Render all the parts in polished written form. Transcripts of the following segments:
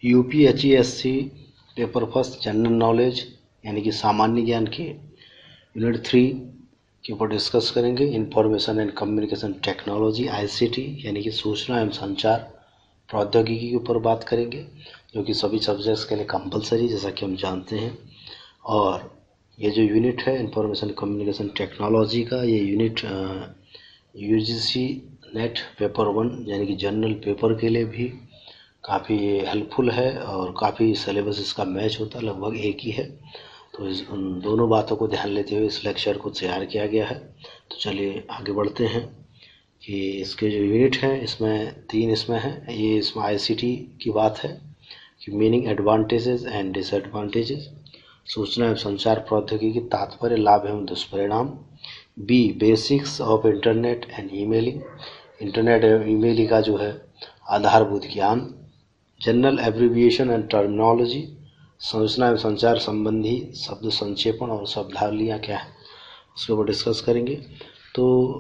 UPHESC paper first general knowledge यानी कि सामान्य ज्ञान के यूनिट 3 के ऊपर डिस्कस करेंगे। Information and communication technology ICT यानी कि सूचना एवं संचार प्रौद्योगिकी के ऊपर बात करेंगे, जो कि सभी सब्जेक्ट्स के लिए कंपलसरी जैसा कि हम जानते हैं। और ये जो यूनिट है इंफॉर्मेशन कम्युनिकेशन टेक्नोलॉजी का, ये यूनिट UGC नेट पेपर 1 यानी कि जनरल पेपर के लिए भी काफ़ी हेल्पफुल है और काफ़ी सिलेबस इसका मैच होता है, लगभग एक ही है। तो उन दोनों बातों को ध्यान लेते हुए इस लेक्चर को तैयार किया गया है। तो चलिए आगे बढ़ते हैं कि इसके जो यूनिट हैं इसमें 3 इसमें है। ये इसमें ICT की बात है कि मीनिंग, एडवांटेजेस एंड डिसएडवांटेजेस, सूचना एवं संचार प्रौद्योगिकी, तात्पर्य, लाभ एवं दुष्परिणाम। B basics of internet and emailing, internet एवं ईमेल का जो है आधारभूत ज्ञान। जनरल एब्रीविएशन एंड टर्मिनोलॉजी, सूचना एवं संचार संबंधी शब्द संक्षेपण और शब्दावलियाँ क्या है उसके ऊपर डिस्कस करेंगे। तो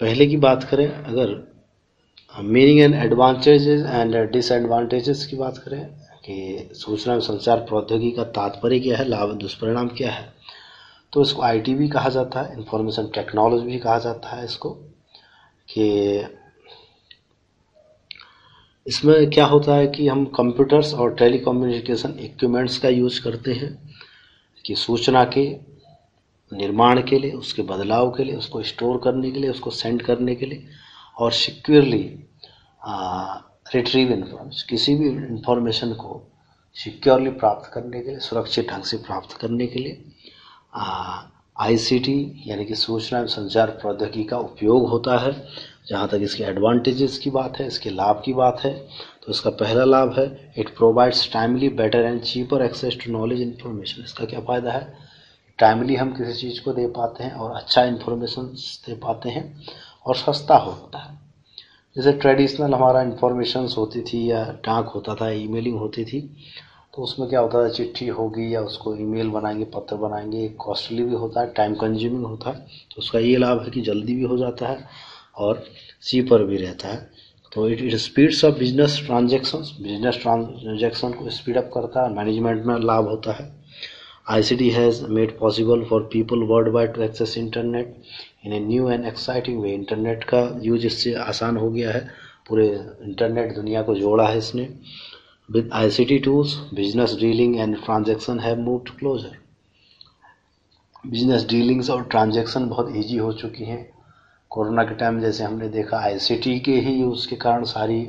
पहले की बात करें, अगर meaning and advantages and disadvantages की बात करें कि सूचना एवं संचार प्रौद्योगिकी का तात्पर्य क्या है, लाभ दुष्परिणाम क्या है, तो इसको IT भी कहा जाता है, इंफॉर्मेशन टेक्नोलॉजी भी कहा जाता है इसको। कि इसमें क्या होता है कि हम कंप्यूटर्स और टेलीकम्युनिकेशन इक्विपमेंट्स का यूज करते हैं कि सूचना के निर्माण के लिए, उसके बदलाव के लिए, उसको स्टोर करने के लिए, उसको सेंड करने के लिए, और सिक्योरली रिट्रीव इन्फॉर्मेशन, किसी भी इंफॉर्मेशन को सिक्योरली प्राप्त करने के लिए, सुरक्षित ढंग से प्राप्त करने के लिए ICT यानी कि सूचना एवं संचार प्रौद्योगिकी का उपयोग होता है। जहाँ तक इसके एडवांटेजेस की बात है, इसके लाभ की बात है, तो इसका पहला लाभ है it provides timely, better and cheaper access to knowledge information. इसका क्या फ़ायदा है, टाइमली हम किसी चीज़ को दे पाते हैं और अच्छा इन्फॉर्मेशन दे पाते हैं और सस्ता होता है। जैसे ट्रेडिशनल हमारा इन्फॉर्मेशंस होती थी या डाक होता था, ईमेलिंग होती थी, तो उसमें क्या होता था, चिट्ठी होगी या उसको ईमेल बनाएंगे, पत्र बनाएंगे, कॉस्टली भी होता है, टाइम कंज्यूमिंग होता है। तो उसका ये लाभ है कि जल्दी भी हो जाता है और चीपर भी रहता है। तो it speeds up business transaction को स्पीड अप करता है, मैनेजमेंट में लाभ होता है। ICT has made possible for people worldwide to access internet in a new and exciting way। Internet का यूज इससे आसान हो गया है, पूरे इंटरनेट दुनिया को जोड़ा है इसने। With ICT tools, business dealing and transaction have moved closer। Business dealings और ट्रांजैक्शन बहुत इजी हो चुकी हैं। कोरोना के टाइम जैसे हमने देखा, ICT के ही यूज़ के कारण सारी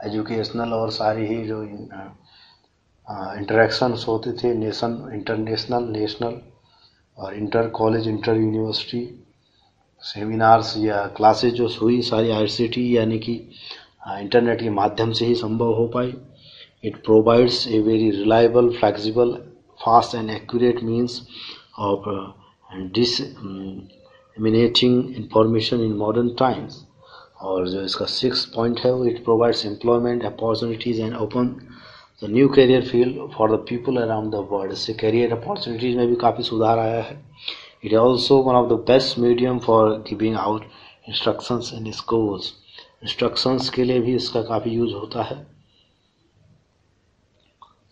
एजुकेशनल और सारी ही जो इंटरेक्शंस होते थे, इंटरनेशनल, नेशनल और inter college, inter university seminars या क्लासेज जो हुई, सारी ICT यानी कि इंटरनेट के माध्यम से ही संभव हो पाई। It provides a very reliable, flexible, fast and accurate means of disseminating information in modern times. और जो इसका 6th पॉइंट है वो it provides employment opportunities and open the new career field for the people around the world. इससे career opportunities में भी काफ़ी सुधार आया है। It is also one of the best medium for giving out instructions in schools. Instructions के लिए भी इसका काफ़ी यूज होता है।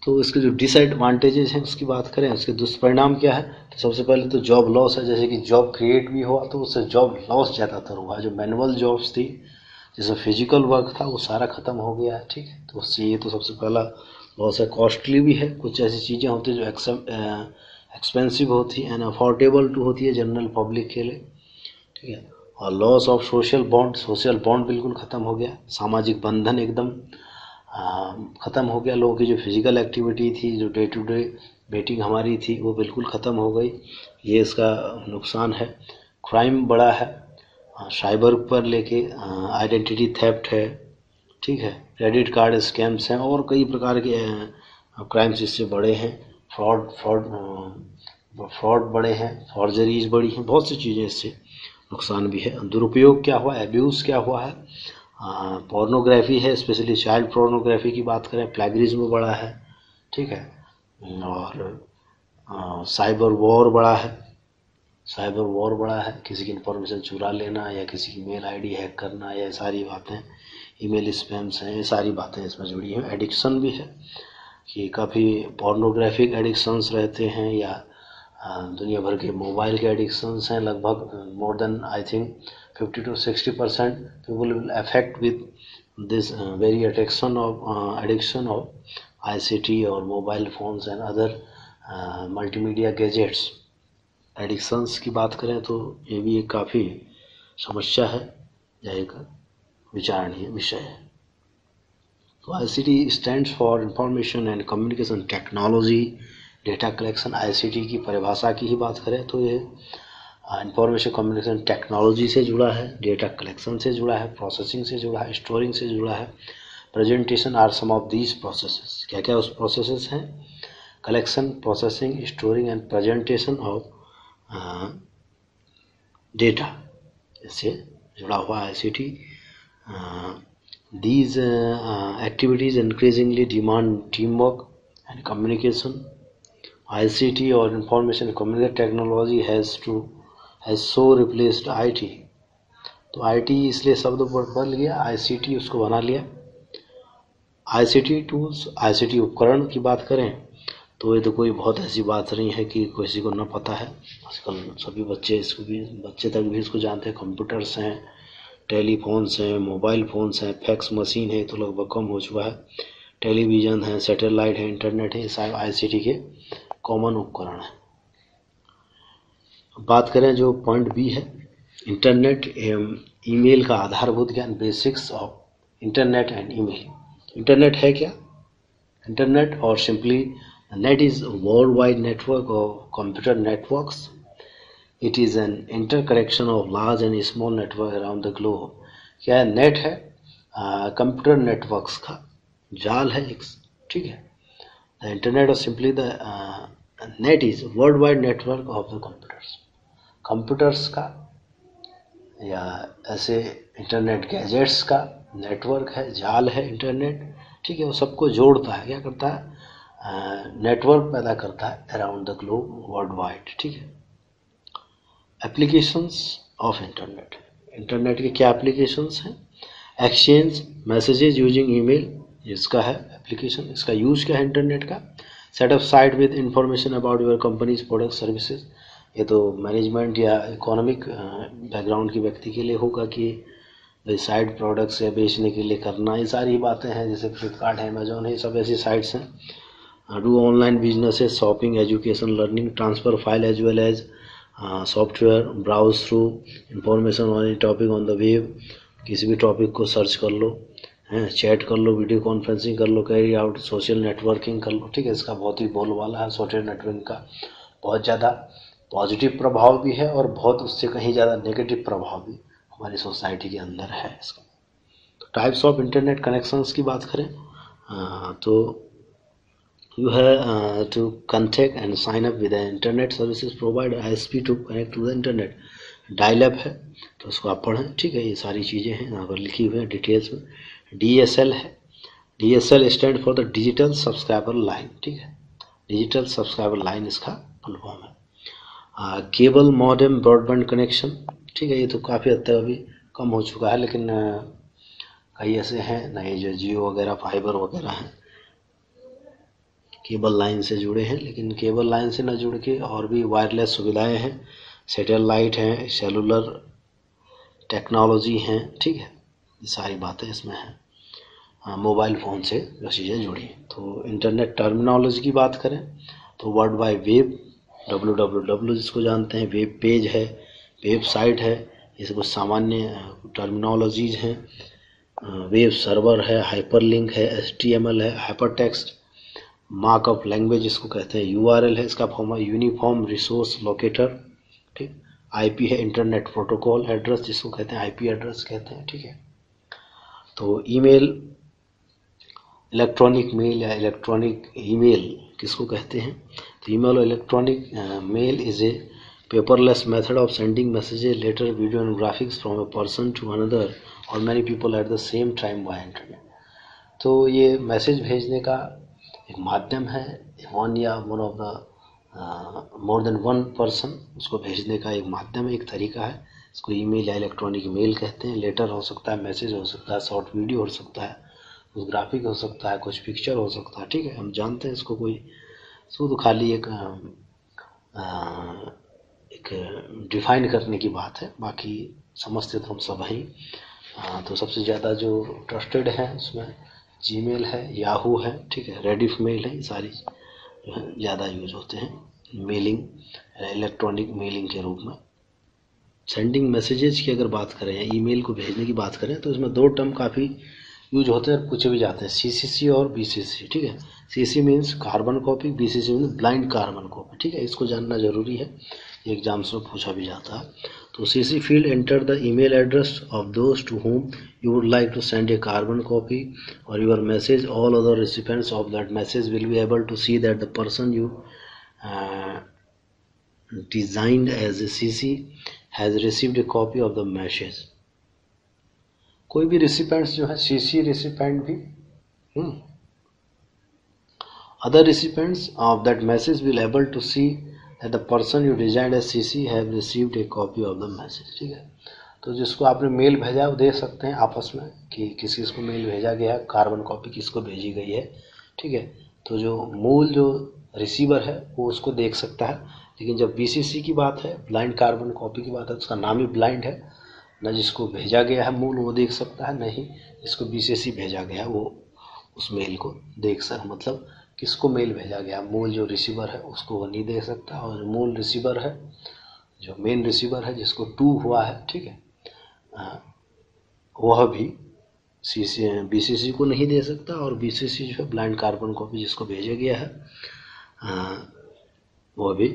तो इसके जो डिसएडवांटेजेस हैं उसकी बात करें, उसके दुष्परिणाम क्या है, तो सबसे पहले तो जॉब लॉस है। जैसे कि जॉब क्रिएट भी हुआ तो उससे जॉब लॉस ज़्यादातर हुआ है। जो मैनुअल जॉब्स थी, जैसे फिजिकल वर्क था, वो सारा ख़त्म हो गया है। ठीक है, तो उससे ये तो सबसे पहला लॉस है। कॉस्टली भी है, कुछ ऐसी चीज़ें होती हैं जो एक्सपेंसिव होती हैं, अनअफोर्डेबल टू होती है जनरल पब्लिक के लिए। ठीक है, और लॉस ऑफ सोशल बॉन्ड बिल्कुल ख़त्म हो गया। सामाजिक बंधन एकदम ख़त्म हो गया। लोगों की जो फिजिकल एक्टिविटी थी, जो डे टू डे मीटिंग हमारी थी, वो बिल्कुल ख़त्म हो गई। ये इसका नुकसान है। क्राइम बढ़ा है, साइबर पर लेके आइडेंटिटी थेफ्ट है। ठीक है, क्रेडिट कार्ड स्कैम्स हैं और कई प्रकार के क्राइम्स इससे बड़े हैं। फ्रॉड बड़े हैं, फॉर्जरीज बढ़ी हैं, बहुत सी चीज़ें इससे नुकसान भी है। दुरुपयोग क्या हुआ, एब्यूज़ क्या हुआ है, पोर्नोग्राफी है, स्पेशली चाइल्ड पोर्नोग्राफी की बात करें, प्लेगरिज्म बढ़ा है। ठीक है, और साइबर वॉर बढ़ा है, किसी की इन्फॉर्मेशन चुरा लेना या किसी की मेल ID हैक करना, या सारी बातें ईमेल स्पैम्स हैं, ये सारी बातें इसमें जुड़ी हैं। एडिक्शन भी है कि काफ़ी पोर्नोग्राफिक एडिक्शंस रहते हैं या दुनिया भर के मोबाइल के एडिक्शंस हैं। लगभग more than I think 50 to 60% people will affect with this very addiction of ICT और mobile phones and other multimedia gadgets. Addictions की बात करें तो ये भी एक काफ़ी समस्या है या एक विचारणीय विषय है। तो ICT stands for information and communication technology data collection. ICT की परिभाषा की ही बात करें तो ये इंफॉर्मेशन कम्युनिकेशन टेक्नोलॉजी से जुड़ा है, डेटा कलेक्शन से जुड़ा है, प्रोसेसिंग से जुड़ा है, स्टोरिंग से जुड़ा है। Presentation are some of these processes. क्या क्या उस प्रोसेसेस हैं? Collection, processing, storing and presentation of data, इससे जुड़ा हुआ ICT। These activities increasingly demand teamwork and communication. ICT और information communication technology has so replaced IT। तो IT इसलिए शब्द बदल गया, ICT उसको बना लिया। ICT टूल्स, ICT उपकरण की बात करें तो ये तो कोई बहुत ऐसी बात नहीं है कि किसी को न पता है। आजकल सभी बच्चे तक भी इसको जानते हैं। कंप्यूटर्स हैं, टेलीफोन्स हैं, मोबाइल फ़ोन्स हैं, फैक्स मशीन है तो लगभग कम हो चुका है, टेलीविज़न है, सैटेलाइट है, इंटरनेट है, ये सारे ICT के कॉमन उपकरण हैं। बात करें जो पॉइंट बी है, इंटरनेट एवं ईमेल का आधारभूत ज्ञान, basics of internet and email. Internet है क्या? इंटरनेट और simply net is world wide network of computer networks. It is an interconnection of large and small network around the globe. क्या है? नेट है कंप्यूटर नेटवर्क्स का जाल है एक, ठीक है। द इंटरनेट और simply the net is world wide network of the computers का या ऐसे इंटरनेट गैजेट्स का नेटवर्क है, जाल है इंटरनेट, ठीक है। वो सबको जोड़ता है, क्या करता है? नेटवर्क पैदा करता है around the globe, world wide, ठीक है। Applications of internet. इंटरनेट के क्या एप्लीकेशंस हैं? एक्सचेंज मैसेजेस यूजिंग ईमेल, इसका है एप्लीकेशन। इसका यूज क्या है इंटरनेट का? Setup site with information about your companies product services. ये तो मैनेजमेंट या इकोनॉमिक बैकग्राउंड के व्यक्ति के लिए होगा कि साइट प्रोडक्ट्स या बेचने के लिए करना, ये सारी बातें हैं। जैसे फ्लिपकार्ट है, अमेजोन है, सब ऐसी साइट्स हैं। Do online businesses, shopping, education, learning, transfer file as well as software, browse through information on a topic on the web. किसी भी टॉपिक को सर्च कर लो, हैं, चैट कर लो, वीडियो कॉन्फ्रेंसिंग कर लो, कैरी आउट सोशल नेटवर्किंग कर लो, ठीक है। इसका बहुत ही बोलबाला है। सोशल नेटवर्किंग का बहुत ज़्यादा पॉजिटिव प्रभाव भी है और बहुत उससे कहीं ज़्यादा नेगेटिव प्रभाव भी हमारी सोसाइटी के अंदर है इसका। तो टाइप्स ऑफ इंटरनेट कनेक्शंस की बात करें तो यू है to contact and sign up with internet services provide ISP to connect to the internet. Dial up है तो उसको आप पढ़ें, ठीक है। ये सारी चीज़ें हैं यहाँ पर लिखी हुई हैं डिटेल्स में। DSL है, DSL stand for the digital subscriber line, ठीक है। डिजिटल सब्सक्राइबर लाइन इसका फुल फॉर्म है। केबल मॉडेम ब्रॉडबैंड कनेक्शन, ठीक है। ये तो काफ़ी हद तक अभी कम हो चुका है, लेकिन कई ऐसे हैं नए जो जियो वगैरह, फाइबर वगैरह हैं, केबल लाइन से जुड़े हैं। लेकिन केबल लाइन से न जुड़ के और भी वायरलेस सुविधाएं हैं, सैटेलाइट हैं, सेलुलर टेक्नोलॉजी हैं, ठीक है। ये सारी बातें इसमें हैं। मोबाइल फ़ोन से जो चीज़ें जुड़ी हैं। तो इंटरनेट टर्मिनोलॉजी की बात करें तो वर्ल्ड वाइड वेब, www जिसको जानते हैं, वेब पेज है, वेबसाइट है, ये कुछ सामान्य टर्मिनोलॉजीज हैं। वेब सर्वर है, हाइपरलिंक है, HTML है, हाइपरटेक्स्ट, मार्कअप लैंग्वेज इसको कहते हैं, URL है, इसका फॉर्म है यूनिफॉर्म रिसोर्स लोकेटर, ठीक। IP है, इंटरनेट प्रोटोकॉल एड्रेस जिसको कहते हैं IP एड्रेस कहते हैं, ठीक है। तो ईमेल, इलेक्ट्रॉनिक मेल या इलेक्ट्रॉनिक ईमेल किसको कहते हैं? तो ईमेल और electronic mail is a paperless method of sending messages, letter, video and graphics from a person to another और many people at the same time by internet. तो ये message भेजने का एक माध्यम है, वन या one of the more than one person, उसको भेजने का एक माध्यम है, एक तरीका है इसको ईमेल या इलेक्ट्रॉनिक मेल कहते हैं। लेटर हो सकता है, मैसेज हो सकता है, शॉर्ट वीडियो हो सकता है, कुछ ग्राफिक हो सकता है, कुछ पिक्चर हो सकता है। ठीक है, हम जानते हैं इसको, कोई इसको तो खाली एक डिफाइन करने की बात है, बाकी समझते तो हम सब हैं। तो सबसे ज़्यादा जो ट्रस्टेड है उसमें जीमेल है, याहू है, ठीक है, रेडिफ मेल है, ये सारी जो है ज़्यादा यूज होते हैं मेलिंग, इलेक्ट्रॉनिक मेलिंग के रूप में। सेंडिंग मैसेजेस की अगर बात करें या ईमेल को भेजने की बात करें तो इसमें दो टर्म काफ़ी यूज होते हैं, पूछे भी जाते हैं, सीसीसी और बीसीसी। ठीक है, CC means carbon copy, BCC means blind carbon copy. ठीक है, इसको जानना जरूरी है, एग्जाम्स में पूछा भी जाता है। तो CC field enter the email address of those two whom you would like to send a carbon copy or your message. All other recipients of that message will be able to see that the person you designed as a CC has received a copy of the message. कोई भी recipients जो है CC recipient भी other recipients of that message will able to see that the person you designed as CC have received a copy of the message. ठीक है, तो जिसको आपने मेल भेजा वो देख सकते हैं आपस में कि किस किस को मेल भेजा गया है, कार्बन कॉपी किसको भेजी गई है। ठीक है, तो जो मूल जो रिसीवर है वो उसको देख सकता है, लेकिन जब बीसीसी की बात है, ब्लाइंड कार्बन कॉपी की बात है, उसका नाम ही ब्लाइंड है, न जिसको भेजा गया है मूल वो देख सकता है, नहीं जिसको बीसीसी भेजा गया है वो उस मेल को देख सकता, मतलब किसको मेल भेजा गया, मूल जो रिसीवर है उसको वो नहीं देख सकता, और जो मूल रिसीवर है, जो मेन रिसीवर है जिसको टू हुआ है, ठीक है, वह भी बीसीसी को नहीं दे सकता, और बीसीसी जो है ब्लाइंड कार्बन कॉपी जिसको भेजा गया है वह भी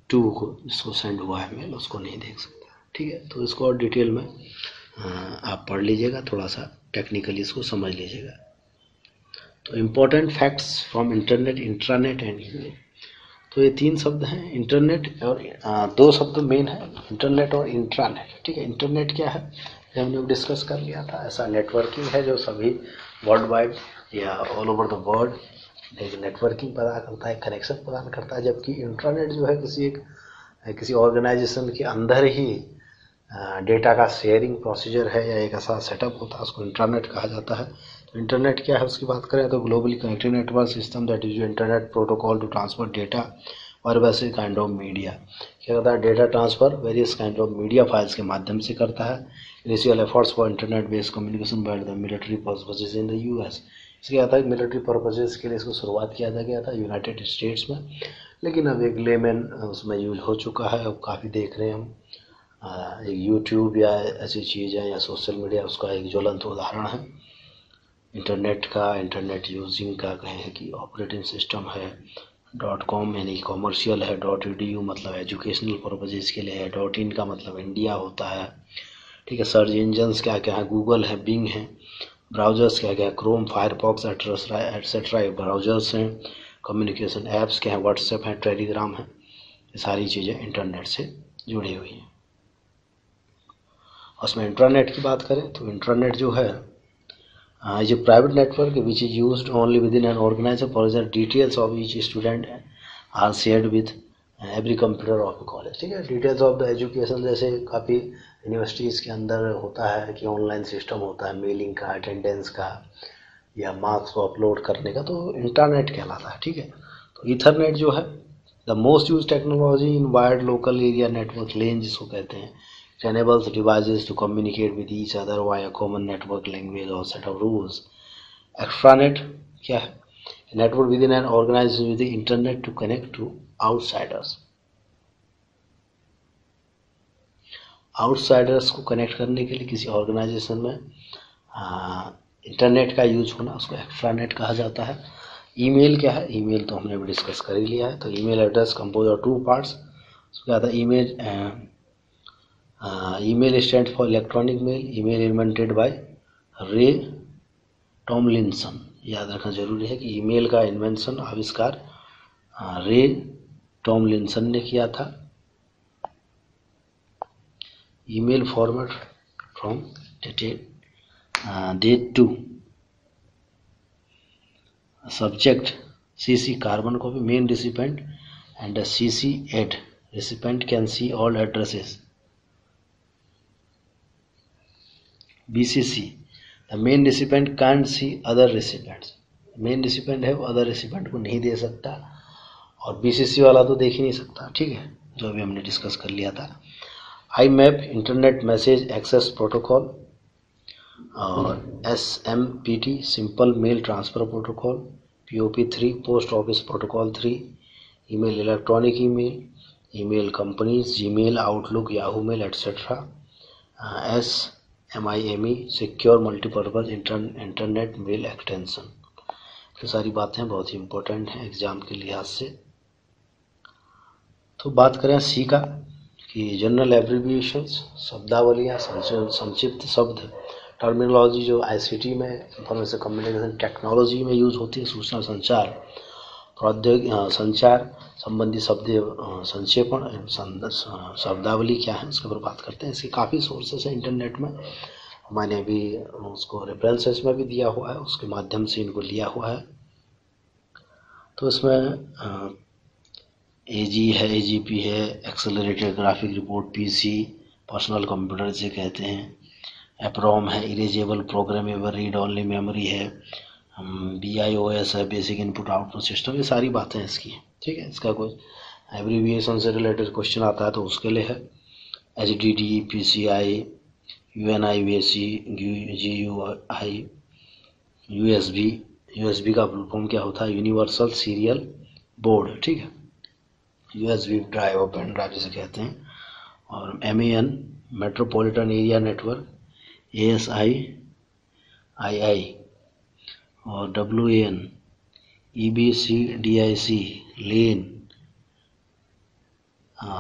टू को जिसको सेंड हुआ है मेल उसको नहीं देख सकता। ठीक है, तो इसको और डिटेल में आप पढ़ लीजिएगा, थोड़ा सा टेक्निकली इसको समझ लीजिएगा। तो important facts from internet, intranet and email. तो ये तीन शब्द हैं, इंटरनेट और दो शब्द मेन है, इंटरनेट और इंट्रानेट। ठीक है, इंटरनेट क्या है हमने डिस्कस कर लिया था, ऐसा नेटवर्किंग है जो सभी वर्ल्ड वाइड या ऑल ओवर द वर्ल्ड एक नेटवर्किंग प्रदान करता है, कनेक्शन प्रदान करता है, जबकि इंट्रानेट जो है किसी ऑर्गेनाइजेशन के अंदर ही डेटा का शेयरिंग प्रोसीजर है या एक ऐसा सेटअप होता है, उसको इंटरनेट कहा जाता है। तो इंटरनेट क्या है उसकी बात करें तो globally connected network system that use internet protocol to transfer data और वैसे काइंड ऑफ मीडिया। क्या करता है, data transfer various kind of media files के माध्यम से करता है। Initial efforts for internet based communication by the military purposes in the US. इसके क्या था, मिलिट्री पर्पसेज के लिए इसको शुरुआत किया गया था यूनाइटेड स्टेट्स में, लेकिन अब एक लेमन उसमें यूज हो चुका है, अब काफ़ी देख रहे हैं हम, एक यूट्यूब या ऐसी चीज़ें या सोशल मीडिया उसका एक ज्वलंत उदाहरण है इंटरनेट का, इंटरनेट यूजिंग का कहें कि ऑपरेटिंग सिस्टम है। .com यानी कॉमर्शियल है, .edu मतलब एजुकेशनल पर्पजेज के लिए है, .in का मतलब इंडिया होता है। ठीक है, सर्च इंजन्स क्या क्या है, गूगल है, बिंग है, ब्राउजर्स क्या क्या है, क्रोम, फायरफॉक्स एटसेट्रा ब्राउजर्स हैं, कम्युनिकेशन ऐप्स क्या है, व्हाट्सएप है, टेलीग्राम है, ये सारी चीज़ें इंटरनेट से जुड़ी हुई हैं। उसमें इंटरनेट की बात करें तो इंटरनेट जो है is a private network which is used only within an organization. For example, details of each student are shared with every computer of a college. ठीक है, डिटेल्स ऑफ द एजुकेशन जैसे काफ़ी यूनिवर्सिटीज़ के अंदर होता है कि ऑनलाइन सिस्टम होता है मेलिंग का, अटेंडेंस का या मार्क्स को अपलोड करने का, तो इंटरनेट कहलाता है। ठीक है, तो ईथरनेट जो है the most use technology in wired local area network LAN जिसको कहते हैं, it enables devices to communicate with each other via common network language or set of rules. Extranet क्या है, network within an organization with the internet to connect to outsiders. Outsiders को connect करने के लिए किसी ऑर्गेनाइजेशन में internet का use होना उसको एक्स्ट्रानेट कहा जाता है। ईमेल क्या है, ईमेल तो हमने भी डिस्कस कर ही लिया है। तो email address compose of two parts, उसको क्या था, email stand for electronic mail, email invented by Ray Tomlinson. याद रखना जरूरी है कि ईमेल का इन्वेंशन आविष्कार रे टॉमलिंसन ने किया था। Email format from date to subject CC carbon copy, main recipient and CC add recipient can see all addresses BCC, the main recipient can't see other recipients, main recipient है वो other recipient को नहीं दे सकता, और BCC वाला तो देख ही नहीं सकता, ठीक है, जो अभी हमने डिस्कस कर लिया था। IMAP internet message access protocol, और SMPT simple mail transfer protocol, POP3 post office protocol 3, email electronic email, email companies, Gmail, Outlook, Yahoo mail etcetera, SMIME secure multipurpose internet mail extension. ये सारी बातें बहुत ही important हैं exam के लिहाज से। तो बात करें सी का कि जनरल एब्रीविएशंस, शब्दावलियाँ, संक्षिप्त शब्द, टर्मिनोलॉजी जो ICT में, इंफॉर्मेशन कम्युनिकेशन टेक्नोलॉजी में यूज होती है, सूचना संचार प्रौद्योगिकी संचार संबंधी शब्द संक्षेपण, शब्दावली क्या है उसके ऊपर बात करते हैं। इसके काफ़ी सोर्सेस हैं इंटरनेट में, मैंने भी उसको रेफरेंसेस में भी दिया हुआ है, उसके माध्यम से इनको लिया हुआ है। तो इसमें AG है, AGP है, accelerated graphic report PC, personal computer जिसे कहते हैं, EPROM है, erasable programmable read only memory है, BIOS है, बेसिक इनपुट आउटपुट सिस्टम, ये सारी बातें हैं इसकी, ठीक है। इसका कोई एब्रीविएशन से रिलेटेड क्वेश्चन आता है तो उसके लिए है HDD, PCI, UNIVAC, GUI, USB का फुल फॉर्म क्या होता है, यूनिवर्सल सीरियल बोर्ड, ठीक है, USB ड्राइव और पेन ड्राइव जिसे कहते हैं, और MAN metropolitan area network, ASIII, और WAN EBCDIC लेन,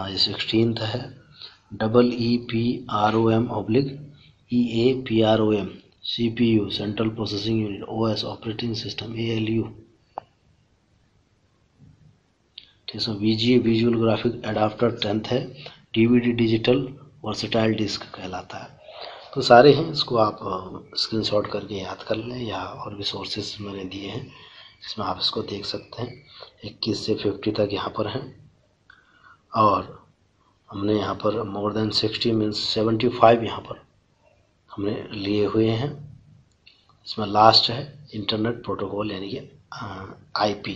ये 16th है, EEPROM/EAPROM CPU central processing unit, OS operating system, ALU, ठीक है। VGA visual graphic adapter 10th है, DVD डिजिटल वर्सेटाइल डिस्क कहलाता है। तो सारे हैं, इसको आप स्क्रीनशॉट करके याद कर लें, या और भी सोर्सेस मैंने दिए हैं इसमें आप इसको देख सकते हैं। 21 से 50 तक यहाँ पर हैं, और हमने यहाँ पर मोर देन 60 मीन्स 75 यहाँ पर हमने लिए हुए हैं। इसमें लास्ट है इंटरनेट प्रोटोकॉल यानी कि IP,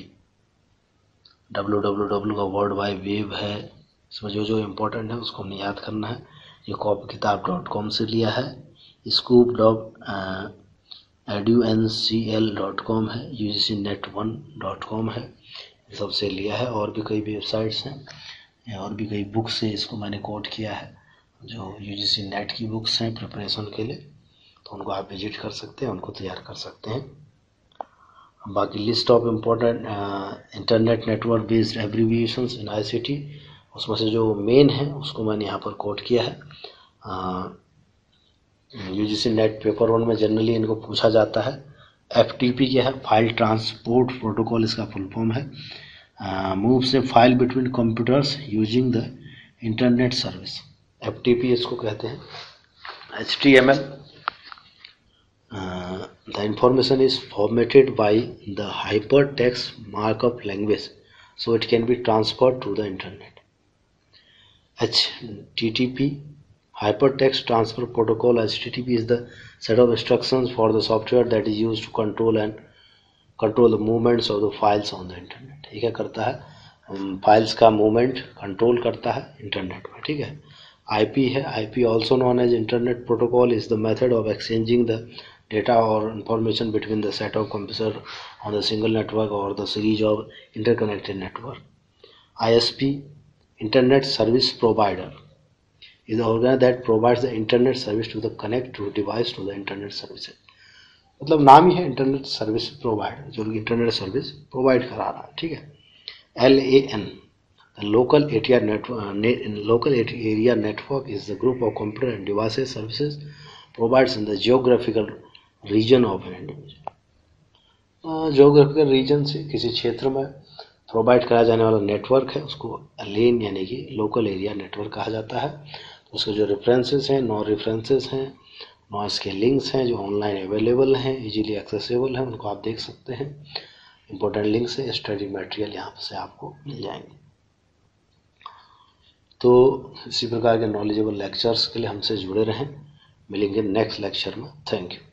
www का वर्ल्ड वाइड वेब है। इसमें जो जो इम्पोर्टेंट है उसको हमने याद करना है। ये कॉपी किताब.com से लिया है, scoop.eduncl.com है, UGCnet1.com है, सबसे लिया है। और भी कई वेबसाइट्स हैं, और भी कई बुक्स से इसको मैंने कोट किया है, जो UGC नेट की बुक्स हैं प्रिपरेशन के लिए, तो उनको आप विजिट कर सकते हैं, उनको तैयार कर सकते हैं। बाकी list of important internet network based abbreviations in ICT, उसमें से जो मेन है उसको मैंने यहाँ पर कोट किया है। UGC नेट पेपर 1 में जनरली इनको पूछा जाता है। FTP क्या है, फाइल ट्रांसपोर्ट प्रोटोकॉल इसका फुल फॉर्म है। Moves A file between computers using the internet service, FTP इसको कहते हैं। HTML, the information is formatted by the hypertext markup language, so it can be transferred to the internet. HTTP, hypertext transfer protocol. HTTP is the set of instructions for the software that is used to control the movements of the files on the internet. ये क्या करता है, files का movement control करता है internet में, ठीक है। IP है, IP also known as internet protocol is the method of exchanging the data or information between the set of computers on the single network or the series of interconnected network. ISP, internet service provider, is the organ that provides the internet service to the connect to device to the internet services. मतलब नाम ही है internet service provider, जो internet service provide करा रहा है, ठीक है। LAN, local area network is the group of computer and devices services provides in the geographical region of an individual. Geographical region से किसी क्षेत्र में प्रोवाइड कराया जाने वाला नेटवर्क है, उसको लेन यानी कि लोकल एरिया नेटवर्क कहा जाता है। तो उसके जो रेफरेंसेस हैं, 9 रेफरेंसेस हैं, 9 इसके लिंक्स हैं जो ऑनलाइन अवेलेबल हैं, इजीली एक्सेसिबल हैं, उनको आप देख सकते हैं। इंपॉर्टेंट लिंक्स है, स्टडी मटेरियल यहाँ से आपको मिल जाएंगे। तो इसी प्रकार के नॉलेजेबल लेक्चर्स के लिए हमसे जुड़े रहें। मिलेंगे नेक्स्ट लेक्चर में। Thank you.